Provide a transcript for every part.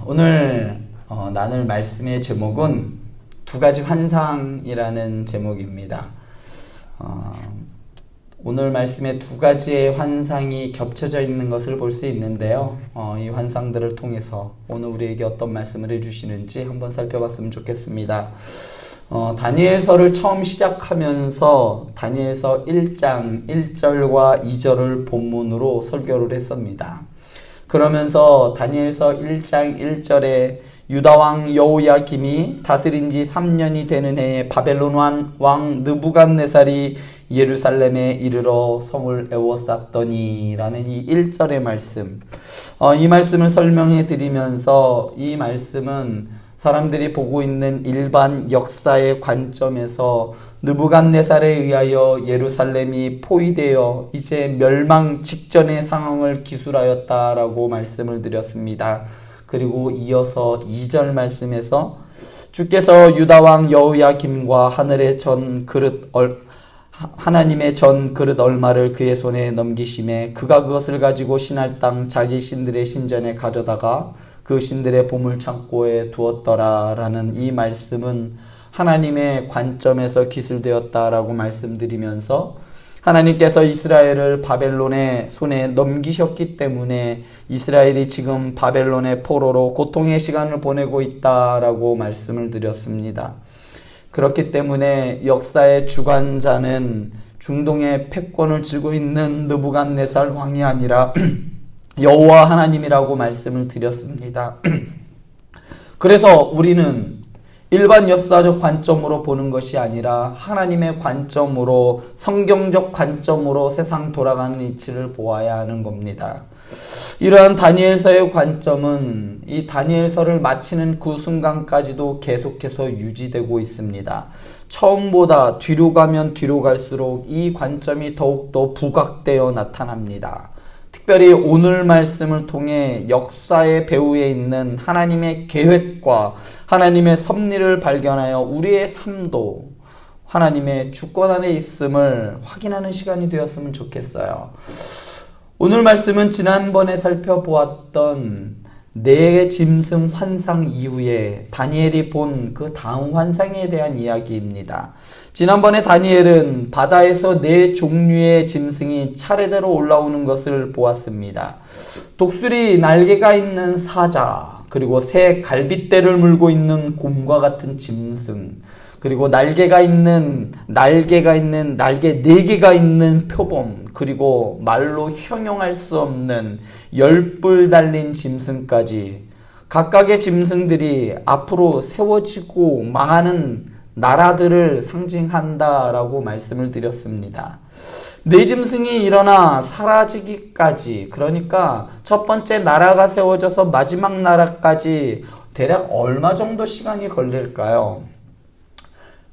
오늘 나눌 말씀의 제목은 두 가지 환상이라는 제목입니다. 오늘 말씀에 두 가지의 환상이 겹쳐져 있는 것을 볼 수 있는데요. 이 환상들을 통해서 오늘 우리에게 어떤 말씀을 해주시는지 한번 살펴봤으면 좋겠습니다. 다니엘서를 처음 시작하면서 다니엘서 1장 1절과 2절을 본문으로 설교를 했습니다. 그러면서 다니엘서 1장 1절에 유다왕 여호야김이 다스린 지 3년이 되는 해에 바벨론 왕 느부갓네살이 예루살렘에 이르러 성을 에워쌌더니 라는 이 1절의 말씀, 이 말씀을 설명해 드리면서 이 말씀은 사람들이 보고 있는 일반 역사의 관점에서 느부갓네살에 의하여 예루살렘이 포위되어 이제 멸망 직전의 상황을 기술하였다라고 말씀을 드렸습니다. 그리고 이어서 2절 말씀에서 주께서 유다왕 여호야김과 하나님의 전 그릇 얼마를 그의 손에 넘기심에 그가 그것을 가지고 신할 땅 자기 신들의 신전에 가져다가 그 신들의 보물 창고에 두었더라 라는 이 말씀은 하나님의 관점에서 기술되었다라고 말씀드리면서 하나님께서 이스라엘을 바벨론의 손에 넘기셨기 때문에 이스라엘이 지금 바벨론의 포로로 고통의 시간을 보내고 있다라고 말씀을 드렸습니다. 그렇기 때문에 역사의 주관자는 중동의 패권을 쥐고 있는 느부갓네살 왕이 아니라 여호와 하나님이라고 말씀을 드렸습니다. 그래서 우리는 일반 역사적 관점으로 보는 것이 아니라 하나님의 관점으로, 성경적 관점으로 세상 돌아가는 이치를 보아야 하는 겁니다. 이러한 다니엘서의 관점은 이 다니엘서를 마치는 그 순간까지도 계속해서 유지되고 있습니다. 처음보다 뒤로 가면 뒤로 갈수록 이 관점이 더욱더 부각되어 나타납니다. 특별히 오늘 말씀을 통해 역사의 배후에 있는 하나님의 계획과 하나님의 섭리를 발견하여 우리의 삶도 하나님의 주권 안에 있음을 확인하는 시간이 되었으면 좋겠어요. 오늘 말씀은 지난번에 살펴보았던 네 짐승 환상 이후에 다니엘이 본 그 다음 환상에 대한 이야기입니다. 지난번에 다니엘은 바다에서 네 종류의 짐승이 차례대로 올라오는 것을 보았습니다. 독수리 날개가 있는 사자, 그리고 새 갈빗대를 물고 있는 곰과 같은 짐승, 그리고 날개 4개가 있는 표범, 그리고 말로 형용할 수 없는 10뿔 달린 짐승까지 각각의 짐승들이 앞으로 세워지고 망하는 나라들을 상징한다라고 말씀을 드렸습니다. 네 짐승이 일어나 사라지기까지, 그러니까 첫 번째 나라가 세워져서 마지막 나라까지 대략 얼마 정도 시간이 걸릴까요?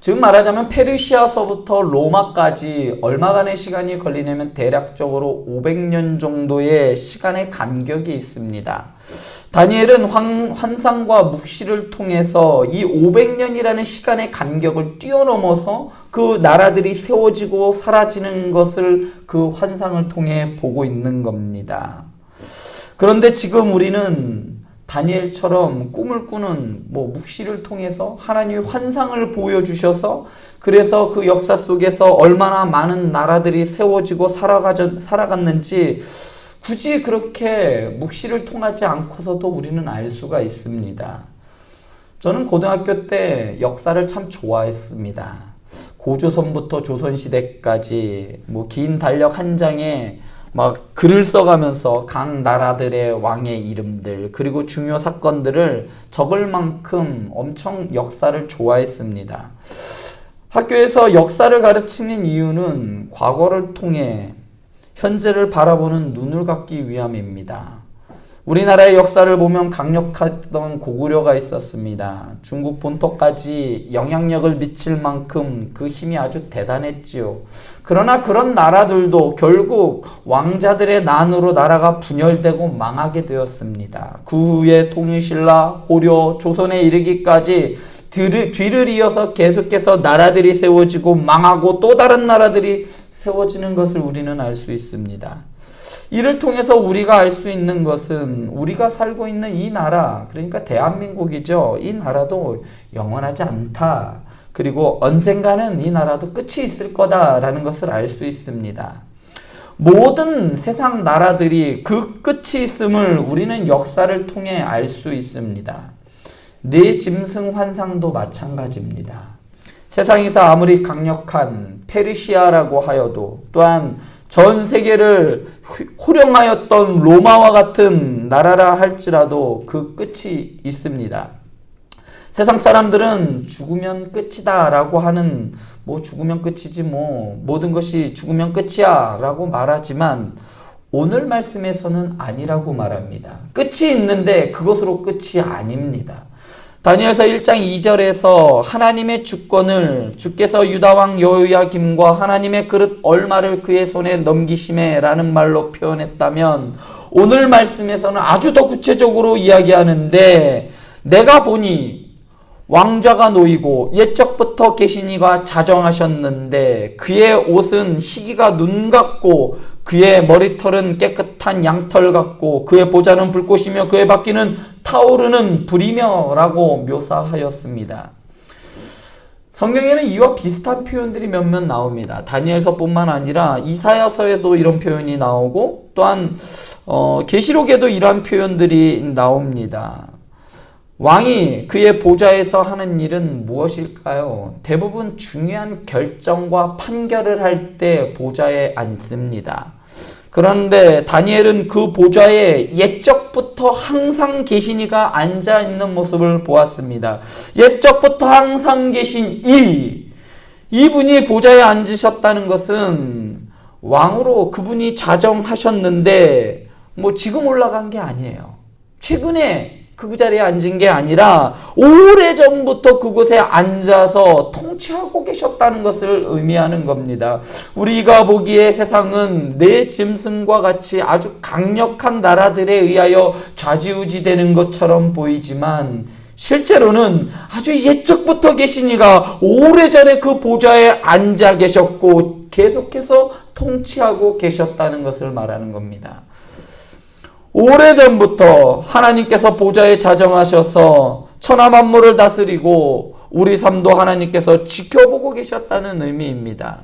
즉 말하자면 페르시아서부터 로마까지 얼마간의 시간이 걸리냐면 대략적으로 500년 정도의 시간의 간격이 있습니다. 다니엘은 환상과 묵시를 통해서 이 500년이라는 시간의 간격을 뛰어넘어서 그 나라들이 세워지고 사라지는 것을 그 환상을 통해 보고 있는 겁니다. 그런데 지금 우리는 다니엘처럼 꿈을 꾸는 묵시를 통해서 하나님의 환상을 보여주셔서 그래서 그 역사 속에서 얼마나 많은 나라들이 세워지고 살아갔는지 굳이 그렇게 묵시를 통하지 않고서도 우리는 알 수가 있습니다. 저는 고등학교 때 역사를 참 좋아했습니다. 고조선부터 조선시대까지 긴 달력 한 장에 막 글을 써가면서 각 나라들의 왕의 이름들 그리고 중요 사건들을 적을 만큼 엄청 역사를 좋아했습니다. 학교에서 역사를 가르치는 이유는 과거를 통해 현재를 바라보는 눈을 갖기 위함입니다. 우리나라의 역사를 보면 강력했던 고구려가 있었습니다. 중국 본토까지 영향력을 미칠 만큼 그 힘이 아주 대단했지요. 그러나 그런 나라들도 결국 왕자들의 난으로 나라가 분열되고 망하게 되었습니다. 그 후에 통일신라, 고려, 조선에 이르기까지 뒤를 이어서 계속해서 나라들이 세워지고 망하고 또 다른 나라들이 세워지는 것을 우리는 알 수 있습니다. 이를 통해서 우리가 알 수 있는 것은 우리가 살고 있는 이 나라, 그러니까 대한민국이죠. 이 나라도 영원하지 않다. 그리고 언젠가는 이 나라도 끝이 있을 거다라는 것을 알 수 있습니다. 모든 세상 나라들이 그 끝이 있음을 우리는 역사를 통해 알 수 있습니다. 네 짐승 환상도 마찬가지입니다. 세상에서 아무리 강력한 페르시아라고 하여도, 또한 전 세계를 호령하였던 로마와 같은 나라라 할지라도 그 끝이 있습니다. 세상 사람들은 죽으면 끝이다 라고 하는, 죽으면 끝이지 모든 것이 죽으면 끝이야 라고 말하지만 오늘 말씀에서는 아니라고 말합니다. 끝이 있는데 그것으로 끝이 아닙니다. 다니엘서 1장 2절에서 하나님의 주권을 주께서 유다왕 여호야김과 하나님의 그릇 얼마를 그의 손에 넘기심에 라는 말로 표현했다면, 오늘 말씀에서는 아주 더 구체적으로 이야기하는데, 내가 보니 왕좌가 놓이고 옛적부터 계신 이가 자정하셨는데 그의 옷은 희기가 눈 같고 그의 머리털은 깨끗한 양털 같고 그의 보좌는 불꽃이며 그의 바퀴는 타오르는 불이며 라고 묘사하였습니다. 성경에는 이와 비슷한 표현들이 몇몇 나옵니다. 다니엘서뿐만 아니라 이사야서에도 이런 표현이 나오고, 또한 계시록에도 이러한 표현들이 나옵니다. 왕이 그의 보좌에서 하는 일은 무엇일까요? 대부분 중요한 결정과 판결을 할 때 보좌에 앉습니다. 그런데 다니엘은 그 보좌에 옛적부터 항상 계신 이가 앉아있는 모습을 보았습니다. 옛적부터 항상 계신 이분이 보좌에 앉으셨다는 것은 왕으로 그분이 자정하셨는데 지금 올라간 게 아니에요. 최근에 그 자리에 앉은 게 아니라 오래전부터 그곳에 앉아서 통치하고 계셨다는 것을 의미하는 겁니다. 우리가 보기에 세상은 내 짐승과 같이 아주 강력한 나라들에 의하여 좌지우지되는 것처럼 보이지만, 실제로는 아주 옛적부터 계신 이가 오래전에 그 보좌에 앉아 계셨고 계속해서 통치하고 계셨다는 것을 말하는 겁니다. 오래전부터 하나님께서 보좌에 자정하셔서 천하 만물을 다스리고 우리 삶도 하나님께서 지켜보고 계셨다는 의미입니다.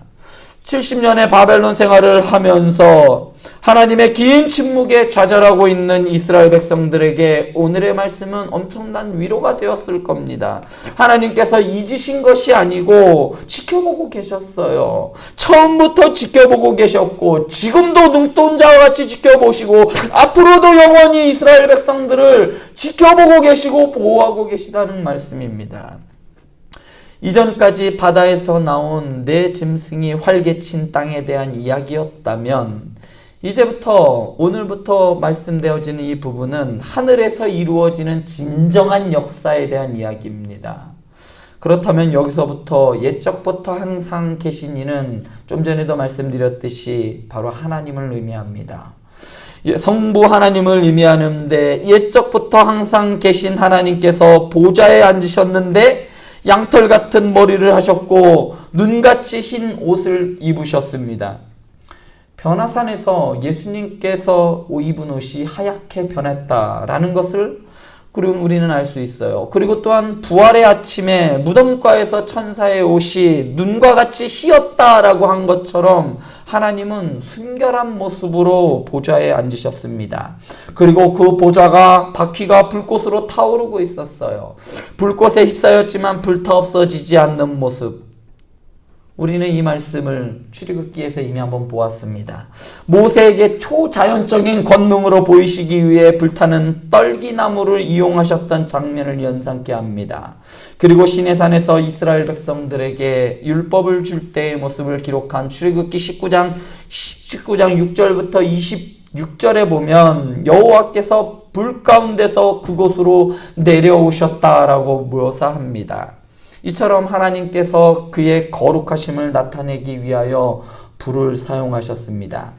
70년의 바벨론 생활을 하면서 하나님의 긴 침묵에 좌절하고 있는 이스라엘 백성들에게 오늘의 말씀은 엄청난 위로가 되었을 겁니다. 하나님께서 잊으신 것이 아니고 지켜보고 계셨어요. 처음부터 지켜보고 계셨고 지금도 눈동자와 같이 지켜보시고 앞으로도 영원히 이스라엘 백성들을 지켜보고 계시고 보호하고 계시다는 말씀입니다. 이전까지 바다에서 나온 네 짐승이 활개친 땅에 대한 이야기였다면, 이제부터 오늘부터 말씀되어지는 이 부분은 하늘에서 이루어지는 진정한 역사에 대한 이야기입니다. 그렇다면 여기서부터 옛적부터 항상 계신 이는 좀 전에도 말씀드렸듯이 바로 하나님을 의미합니다. 성부 하나님을 의미하는데, 옛적부터 항상 계신 하나님께서 보좌에 앉으셨는데 양털 같은 머리를 하셨고 눈같이 흰 옷을 입으셨습니다. 변화산에서 예수님께서 입은 옷이 하얗게 변했다라는 것을 우리는 알 수 있어요. 그리고 또한 부활의 아침에 무덤가에서 천사의 옷이 눈과 같이 희었다라고 한 것처럼 하나님은 순결한 모습으로 보좌에 앉으셨습니다. 그리고 그 보좌가 바퀴가 불꽃으로 타오르고 있었어요. 불꽃에 휩싸였지만 불타 없어지지 않는 모습. 우리는 이 말씀을 출애굽기에서 이미 한번 보았습니다. 모세에게 초자연적인 권능으로 보이시기 위해 불타는 떨기나무를 이용하셨던 장면을 연상케 합니다. 그리고 시내산에서 이스라엘 백성들에게 율법을 줄 때의 모습을 기록한 출애굽기 19장 6절부터 26절에 보면 여호와께서 불 가운데서 그곳으로 내려오셨다라고 묘사합니다. 이처럼 하나님께서 그의 거룩하심을 나타내기 위하여 불을 사용하셨습니다.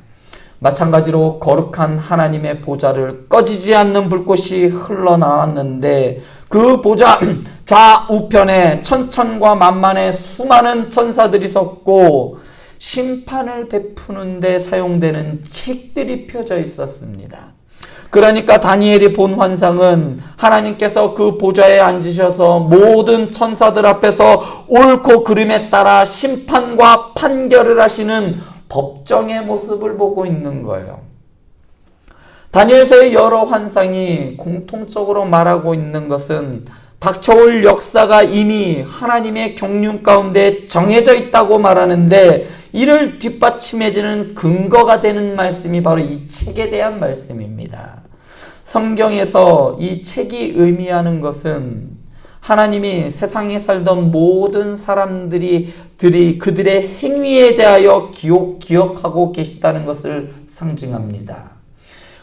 마찬가지로 거룩한 하나님의 보좌를 꺼지지 않는 불꽃이 흘러나왔는데, 그 보좌 좌우편에 천천과 만만의 수많은 천사들이 섰고 심판을 베푸는 데 사용되는 책들이 펴져 있었습니다. 그러니까 다니엘이 본 환상은 하나님께서 그 보좌에 앉으셔서 모든 천사들 앞에서 옳고 그름에 따라 심판과 판결을 하시는 법정의 모습을 보고 있는 거예요. 다니엘서의 여러 환상이 공통적으로 말하고 있는 것은 닥쳐올 역사가 이미 하나님의 경륜 가운데 정해져 있다고 말하는데, 이를 뒷받침해주는 근거가 되는 말씀이 바로 이 책에 대한 말씀입니다. 성경에서 이 책이 의미하는 것은 하나님이 세상에 살던 모든 사람들이 그들의 행위에 대하여 기억하고 계시다는 것을 상징합니다.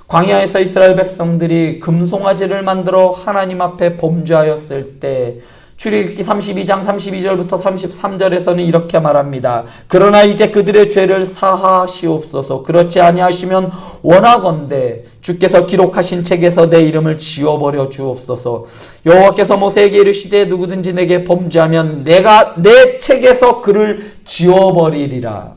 광야에서 이스라엘 백성들이 금송아지를 만들어 하나님 앞에 범죄하였을 때 출애굽기 32장 32절부터 33절에서는 이렇게 말합니다. 그러나 이제 그들의 죄를 사하시옵소서. 그렇지 아니하시면 원하건대 주께서 기록하신 책에서 내 이름을 지워버려 주옵소서. 여호와께서 모세에게 이르시되 누구든지 내게 범죄하면 내가 내 책에서 그를 지워버리리라.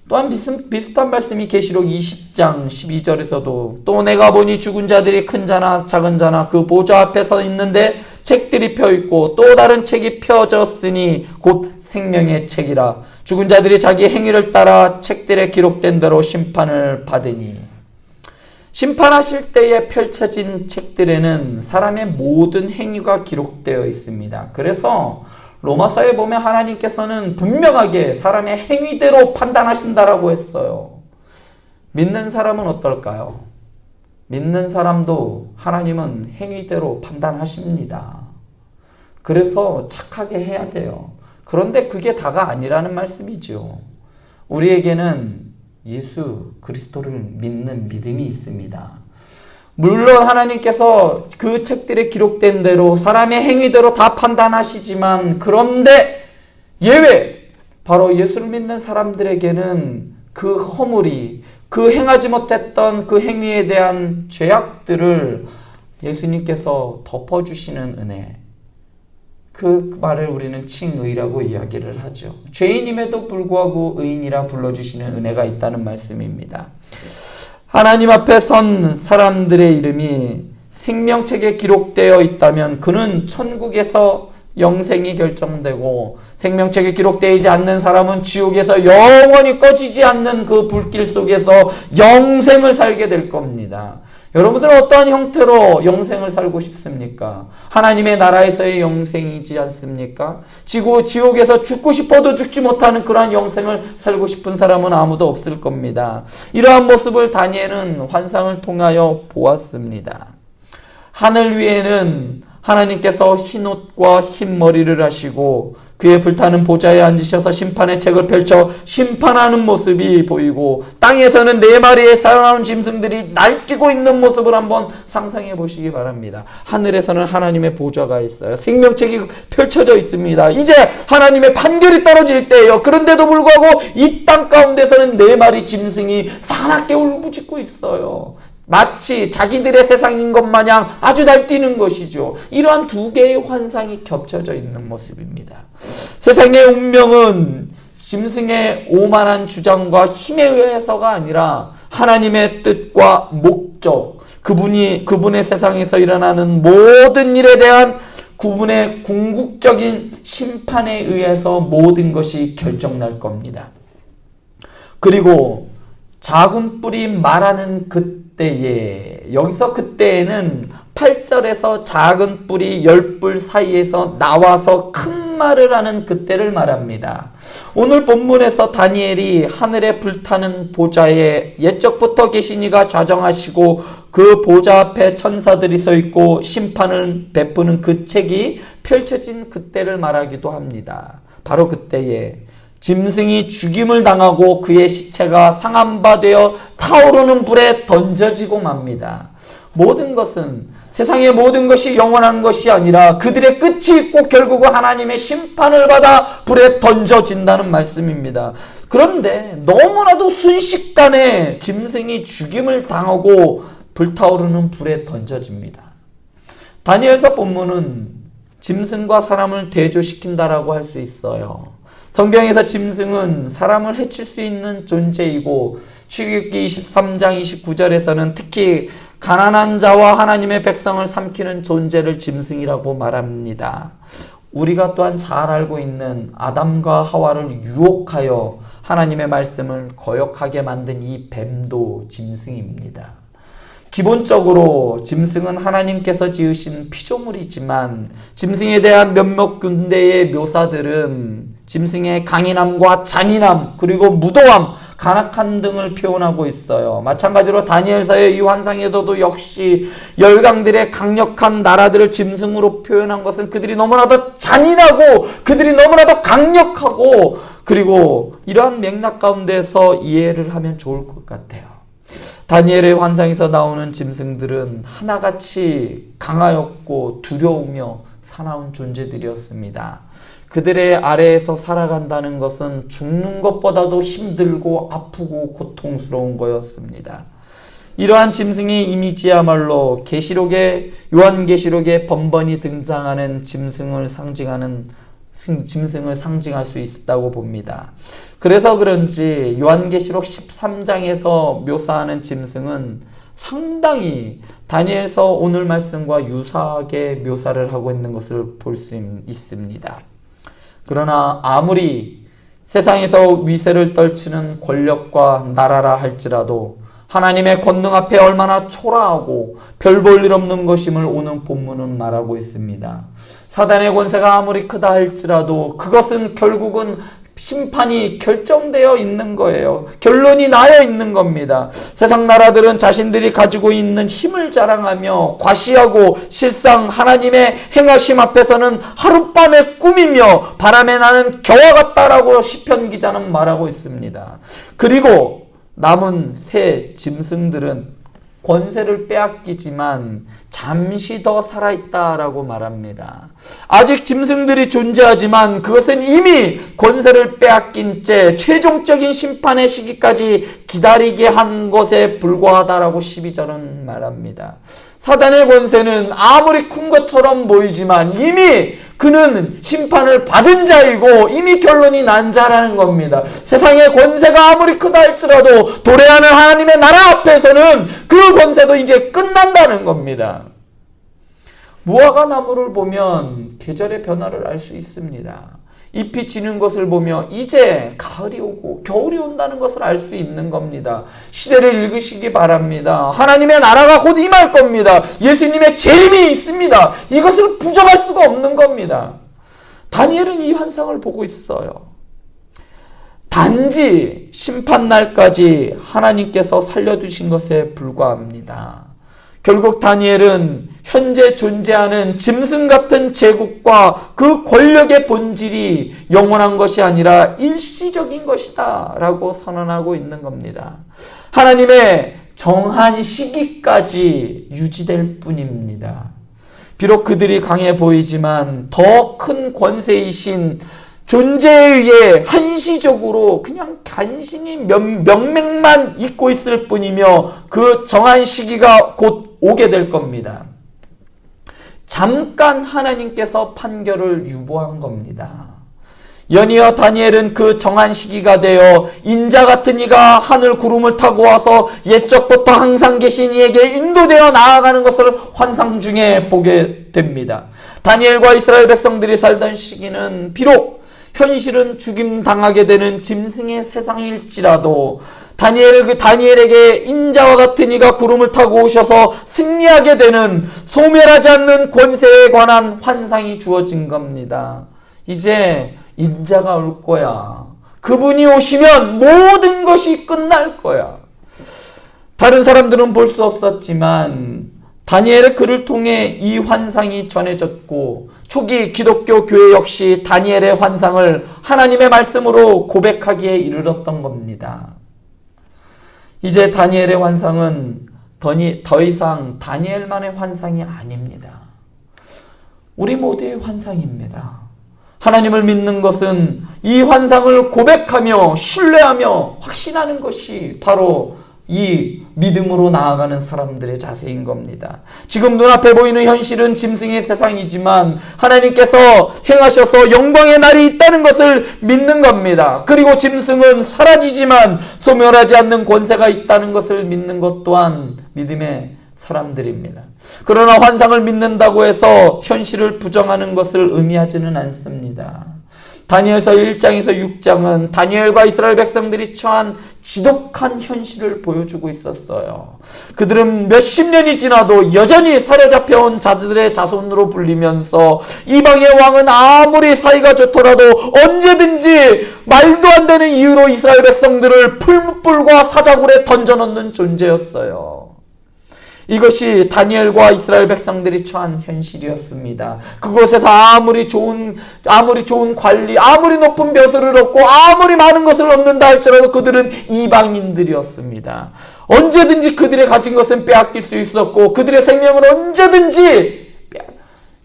또한 비슷한 말씀이 계시록 20장 12절에서도 또 내가 보니 죽은 자들이 큰 자나 작은 자나 그 보좌 앞에 서 있는데 책들이 펴있고 또 다른 책이 펴졌으니 곧 생명의 책이라. 죽은 자들이 자기 행위를 따라 책들에 기록된 대로 심판을 받으니. 심판하실 때에 펼쳐진 책들에는 사람의 모든 행위가 기록되어 있습니다. 그래서 로마서에 보면 하나님께서는 분명하게 사람의 행위대로 판단하신다라고 했어요. 믿는 사람은 어떨까요? 믿는 사람도 하나님은 행위대로 판단하십니다. 그래서 착하게 해야 돼요. 그런데 그게 다가 아니라는 말씀이죠. 우리에게는 예수 그리스도를 믿는 믿음이 있습니다. 물론 하나님께서 그 책들에 기록된 대로 사람의 행위대로 다 판단하시지만, 그런데 예외, 바로 예수를 믿는 사람들에게는 그 허물이, 그 행하지 못했던 그 행위에 대한 죄악들을 예수님께서 덮어주시는 은혜, 그 말을 우리는 칭의라고 이야기를 하죠. 죄인임에도 불구하고 의인이라 불러주시는 은혜가 있다는 말씀입니다. 하나님 앞에 선 사람들의 이름이 생명책에 기록되어 있다면 그는 천국에서 영생이 결정되고, 생명책에 기록되지 않는 사람은 지옥에서 영원히 꺼지지 않는 그 불길 속에서 영생을 살게 될 겁니다. 여러분들은 어떠한 형태로 영생을 살고 싶습니까? 하나님의 나라에서의 영생이지 않습니까? 지옥에서 죽고 싶어도 죽지 못하는 그러한 영생을 살고 싶은 사람은 아무도 없을 겁니다. 이러한 모습을 다니엘은 환상을 통하여 보았습니다. 하늘 위에는 하나님께서 흰 옷과 흰 머리를 하시고 그의 불타는 보좌에 앉으셔서 심판의 책을 펼쳐 심판하는 모습이 보이고, 땅에서는 4마리의 살아나온 짐승들이 날뛰고 있는 모습을 한번 상상해 보시기 바랍니다. 하늘에서는 하나님의 보좌가 있어요. 생명책이 펼쳐져 있습니다. 이제 하나님의 판결이 떨어질 때예요. 그런데도 불구하고 이 땅 가운데서는 4마리 짐승이 사납게 울부짖고 있어요. 마치 자기들의 세상인 것 마냥 아주 날뛰는 것이죠. 이러한 두 개의 환상이 겹쳐져 있는 모습입니다. 세상의 운명은 짐승의 오만한 주장과 힘에 의해서가 아니라 하나님의 뜻과 목적, 그분의 세상에서 일어나는 모든 일에 대한 그분의 궁극적인 심판에 의해서 모든 것이 결정날 겁니다. 그리고 작은 뿔이 말하는 그때에, 여기서 그때에는 8절에서 작은 뿔이 10뿔 사이에서 나와서 큰 말을 하는 그때를 말합니다. 오늘 본문에서 다니엘이 하늘에 불타는 보좌에 옛적부터 계신 이가 좌정하시고 그 보좌 앞에 천사들이 서 있고 심판을 베푸는 그 책이 펼쳐진 그때를 말하기도 합니다. 바로 그때에 짐승이 죽임을 당하고 그의 시체가 상한 바 되어 타오르는 불에 던져지고 맙니다. 모든 것은, 세상의 모든 것이 영원한 것이 아니라 그들의 끝이 있고 결국은 하나님의 심판을 받아 불에 던져진다는 말씀입니다. 그런데 너무나도 순식간에 짐승이 죽임을 당하고 불타오르는 불에 던져집니다. 다니엘서 본문은 짐승과 사람을 대조시킨다라고 할 수 있어요. 성경에서 짐승은 사람을 해칠 수 있는 존재이고 출애굽기 23장 29절에서는 특히 가난한 자와 하나님의 백성을 삼키는 존재를 짐승이라고 말합니다. 우리가 또한 잘 알고 있는 아담과 하와를 유혹하여 하나님의 말씀을 거역하게 만든 이 뱀도 짐승입니다. 기본적으로 짐승은 하나님께서 지으신 피조물이지만 짐승에 대한 몇몇 군데의 묘사들은 짐승의 강인함과 잔인함 그리고 무도함, 간악한 등을 표현하고 있어요. 마찬가지로 다니엘서의 이 환상에서도 역시 열강들의 강력한 나라들을 짐승으로 표현한 것은 그들이 너무나도 잔인하고 그들이 너무나도 강력하고 그리고 이러한 맥락 가운데서 이해를 하면 좋을 것 같아요. 다니엘의 환상에서 나오는 짐승들은 하나같이 강하였고 두려우며 사나운 존재들이었습니다. 그들의 아래에서 살아간다는 것은 죽는 것보다도 힘들고 아프고 고통스러운 거였습니다. 이러한 짐승의 이미지야말로 요한계시록에 번번이 등장하는 짐승을 상징할 수 있다고 봅니다. 그래서 그런지 요한계시록 13장에서 묘사하는 짐승은 상당히 다니엘서 오늘 말씀과 유사하게 묘사를 하고 있는 것을 볼 수 있습니다. 그러나 아무리 세상에서 위세를 떨치는 권력과 나라라 할지라도 하나님의 권능 앞에 얼마나 초라하고 별 볼 일 없는 것임을 오늘 본문은 말하고 있습니다. 사단의 권세가 아무리 크다 할지라도 그것은 결국은 심판이 결정되어 있는 거예요. 결론이 나여 있는 겁니다. 세상 나라들은 자신들이 가지고 있는 힘을 자랑하며 과시하고 실상 하나님의 행하심 앞에서는 하룻밤의 꿈이며 바람에 나는 겨와 같다라고 시편 기자는 말하고 있습니다. 그리고 남은 새 짐승들은 권세를 빼앗기지만 잠시 더 살아있다라고 말합니다. 아직 짐승들이 존재하지만 그것은 이미 권세를 빼앗긴 채 최종적인 심판의 시기까지 기다리게 한 것에 불과하다라고 12절은 말합니다. 사단의 권세는 아무리 큰 것처럼 보이지만 이미 그는 심판을 받은 자이고 이미 결론이 난 자라는 겁니다. 세상의 권세가 아무리 크다 할지라도 도래하는 하나님의 나라 앞에서는 그 권세도 이제 끝난다는 겁니다. 무화과 나무를 보면 계절의 변화를 알 수 있습니다. 잎이 지는 것을 보며 이제 가을이 오고 겨울이 온다는 것을 알 수 있는 겁니다. 시대를 읽으시기 바랍니다. 하나님의 나라가 곧 임할 겁니다. 예수님의 재림이 있습니다. 이것을 부정할 수가 없는 겁니다. 다니엘은 이 환상을 보고 있어요. 단지 심판날까지 하나님께서 살려두신 것에 불과합니다. 결국 다니엘은 현재 존재하는 짐승 같은 제국과 그 권력의 본질이 영원한 것이 아니라 일시적인 것이다 라고 선언하고 있는 겁니다. 하나님의 정한 시기까지 유지될 뿐입니다. 비록 그들이 강해 보이지만 더 큰 권세이신 존재에 의해 한시적으로 그냥 간신히 명맥만 잊고 있을 뿐이며 그 정한 시기가 곧 오게 될 겁니다. 잠깐 하나님께서 판결을 유보한 겁니다. 연이어 다니엘은 그 정한 시기가 되어 인자 같은 이가 하늘 구름을 타고 와서 옛적부터 항상 계신 이에게 인도되어 나아가는 것을 환상 중에 보게 됩니다. 다니엘과 이스라엘 백성들이 살던 시기는 비록 현실은 죽임당하게 되는 짐승의 세상일지라도 다니엘에게 인자와 같은 이가 구름을 타고 오셔서 승리하게 되는 소멸하지 않는 권세에 관한 환상이 주어진 겁니다. 이제 인자가 올 거야. 그분이 오시면 모든 것이 끝날 거야. 다른 사람들은 볼 수 없었지만 다니엘의 글을 통해 이 환상이 전해졌고 초기 기독교 교회 역시 다니엘의 환상을 하나님의 말씀으로 고백하기에 이르렀던 겁니다. 이제 다니엘의 환상은 더 이상 다니엘만의 환상이 아닙니다. 우리 모두의 환상입니다. 하나님을 믿는 것은 이 환상을 고백하며 신뢰하며 확신하는 것이 바로 이 믿음으로 나아가는 사람들의 자세인 겁니다. 지금 눈앞에 보이는 현실은 짐승의 세상이지만 하나님께서 행하셔서 영광의 날이 있다는 것을 믿는 겁니다. 그리고 짐승은 사라지지만 소멸하지 않는 권세가 있다는 것을 믿는 것 또한 믿음의 사람들입니다. 그러나 환상을 믿는다고 해서 현실을 부정하는 것을 의미하지는 않습니다. 다니엘서 1장에서 6장은 다니엘과 이스라엘 백성들이 처한 지독한 현실을 보여주고 있었어요. 그들은 몇십 년이 지나도 여전히 사로잡혀온 자들의 자손으로 불리면서 이방의 왕은 아무리 사이가 좋더라도 언제든지 말도 안 되는 이유로 이스라엘 백성들을 풀무불과 사자굴에 던져넣는 존재였어요. 이것이 다니엘과 이스라엘 백성들이 처한 현실이었습니다. 그곳에서 아무리 좋은 관리, 아무리 높은 벼슬을 얻고 아무리 많은 것을 얻는다 할지라도 그들은 이방인들이었습니다. 언제든지 그들의 가진 것은 빼앗길 수 있었고 그들의 생명은 언제든지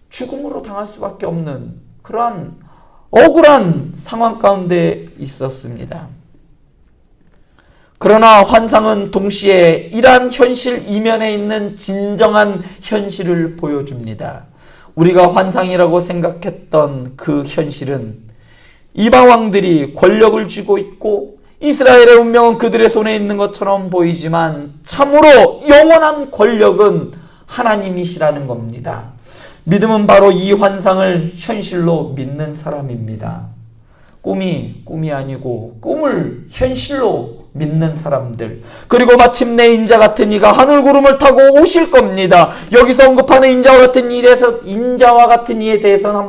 죽음으로 당할 수밖에 없는 그러한 억울한 상황 가운데 있었습니다. 그러나 환상은 동시에 이러한 현실 이면에 있는 진정한 현실을 보여줍니다. 우리가 환상이라고 생각했던 그 현실은 이방 왕들이 권력을 쥐고 있고 이스라엘의 운명은 그들의 손에 있는 것처럼 보이지만 참으로 영원한 권력은 하나님이시라는 겁니다. 믿음은 바로 이 환상을 현실로 믿는 사람입니다. 꿈이 아니고 꿈을 현실로 믿는 사람들, 그리고 마침내 인자 같은 이가 하늘 구름을 타고 오실 겁니다. 여기서 언급하는 인자와 같은 이에 대해서는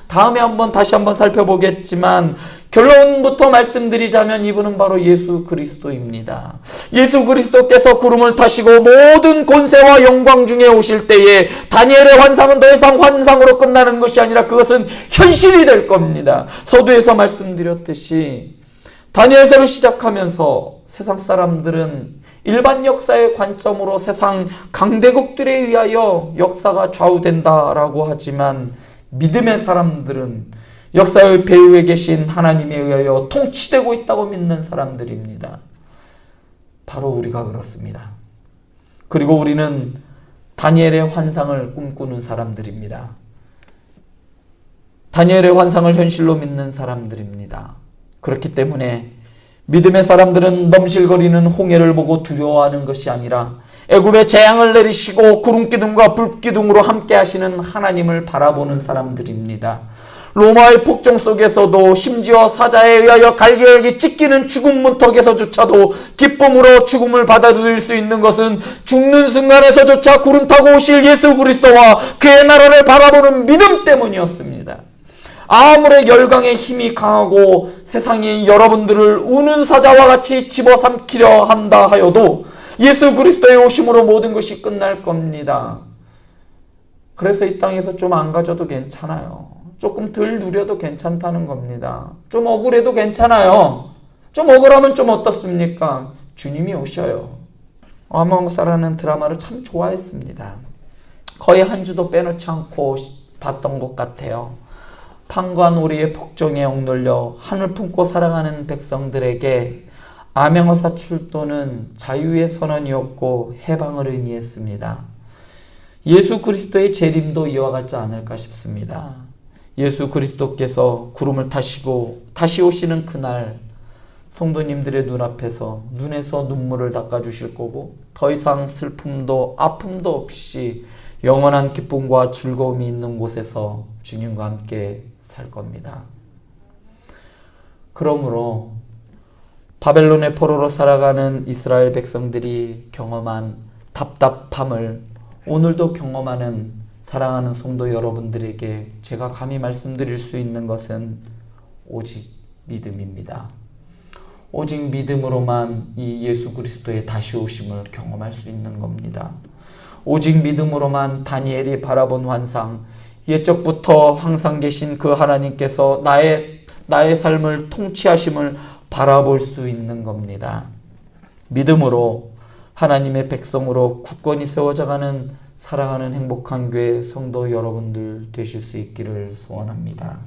다음에 한번 다시 한번 살펴보겠지만 결론부터 말씀드리자면 이분은 바로 예수 그리스도입니다. 예수 그리스도께서 구름을 타시고 모든 권세와 영광 중에 오실 때에 다니엘의 환상은 더 이상 환상으로 끝나는 것이 아니라 그것은 현실이 될 겁니다. 서두에서 말씀드렸듯이 다니엘서를 시작하면서 세상 사람들은 일반 역사의 관점으로 세상 강대국들에 의하여 역사가 좌우된다라고 하지만 믿음의 사람들은 역사의 배후에 계신 하나님에 의하여 통치되고 있다고 믿는 사람들입니다. 바로 우리가 그렇습니다. 그리고 우리는 다니엘의 환상을 꿈꾸는 사람들입니다. 다니엘의 환상을 현실로 믿는 사람들입니다. 그렇기 때문에 믿음의 사람들은 넘실거리는 홍해를 보고 두려워하는 것이 아니라 애굽에 재앙을 내리시고 구름기둥과 불기둥으로 함께 하시는 하나님을 바라보는 사람들입니다. 로마의 폭정 속에서도 심지어 사자에 의하여 갈기갈기 찢기는 죽음 문턱에서조차도 기쁨으로 죽음을 받아들일 수 있는 것은 죽는 순간에서조차 구름 타고 오실 예수 그리스도와 그의 나라를 바라보는 믿음 때문이었습니다. 아무리 열강의 힘이 강하고 세상이 여러분들을 우는 사자와 같이 집어삼키려 한다 하여도 예수 그리스도의 오심으로 모든 것이 끝날 겁니다. 그래서 이 땅에서 좀 안 가져도 괜찮아요. 조금 덜 누려도 괜찮다는 겁니다. 좀 억울해도 괜찮아요. 좀 억울하면 좀 어떻습니까? 주님이 오셔요. 어몽어스라는 드라마를 참 좋아했습니다. 거의 한 주도 빼놓지 않고 봤던 것 같아요. 판과 놀이의 폭정에 억눌려 하늘 품고 살아가는 백성들에게 암행어사 출도는 자유의 선언이었고 해방을 의미했습니다. 예수 그리스도의 재림도 이와 같지 않을까 싶습니다. 예수 그리스도께서 구름을 타시고 다시 오시는 그날 성도님들의 눈앞에서 눈에서 눈물을 닦아주실 거고 더 이상 슬픔도 아픔도 없이 영원한 기쁨과 즐거움이 있는 곳에서 주님과 함께 살 겁니다. 그러므로 바벨론의 포로로 살아가는 이스라엘 백성들이 경험한 답답함을 오늘도 경험하는 사랑하는 성도 여러분들에게 제가 감히 말씀드릴 수 있는 것은 오직 믿음입니다. 오직 믿음으로만 이 예수 그리스도의 다시 오심을 경험할 수 있는 겁니다. 오직 믿음으로만 다니엘이 바라본 환상, 옛적부터 항상 계신 그 하나님께서 나의 삶을 통치하심을 바라볼 수 있는 겁니다. 믿음으로 하나님의 백성으로 굳건히 세워져가는 사랑하는 행복한 교회 성도 여러분들 되실 수 있기를 소원합니다.